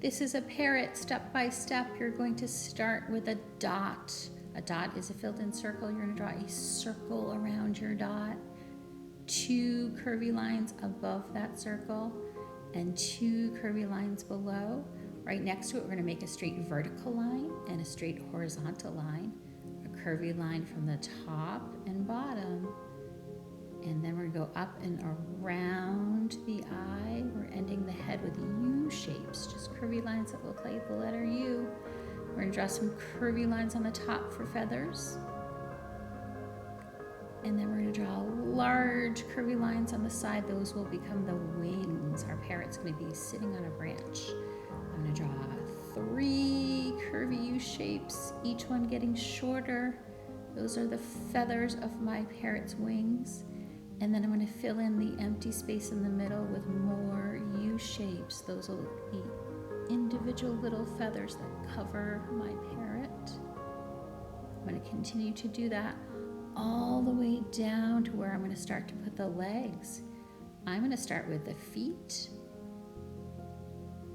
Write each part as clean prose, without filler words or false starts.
This is a parrot step by step. You're going to start with a dot. A dot is a filled in circle. You're going to draw a circle around your dot, 2 curvy lines above that circle, and 2 curvy lines below. Right next to it, we're going to make a straight vertical line and a straight horizontal line, a curvy line from the top and bottom. And then we're going to go up and around the eye. We're ending the head with U shapes, just curvy lines that look like the letter U. We're going to draw some curvy lines on the top for feathers. And then we're going to draw large curvy lines on the side. Those will become the wings. Our parrot's going to be sitting on a branch. I'm going to draw 3 curvy U shapes, each one getting shorter. Those are the feathers of my parrot's wings. And then I'm going to fill in the empty space in the middle with more U shapes. Those will be individual little feathers that cover my parrot. I'm going to continue to do that all the way down to where I'm going to start to put the legs. I'm going to start with the feet.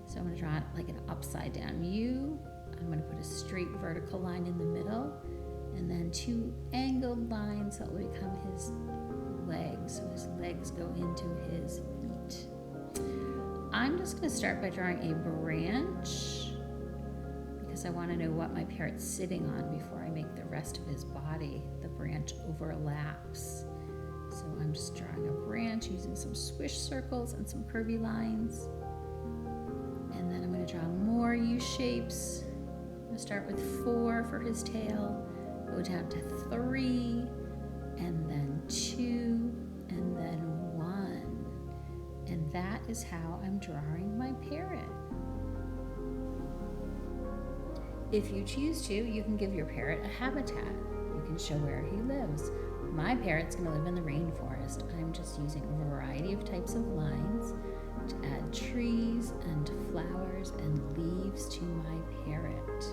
So I'm going to draw it like an upside down U. I'm going to put a straight vertical line in the middle, and then 2 angled lines that will become his legs. So his legs go into his feet. I'm just going to start by drawing a branch because I want to know what my parrot's sitting on before I make the rest of his body. The branch overlaps. So I'm just drawing a branch using some swish circles and some curvy lines. And then I'm going to draw more U shapes. I'm going to start with 4 for his tail, go down to 3, and then 2, and then 1. And that is how I'm drawing my parrot. If you choose to, you can give your parrot a habitat. You can show where he lives. My parrot's going to live in the rainforest. I'm just using a variety of types of lines to add trees and flowers and leaves to my parrot.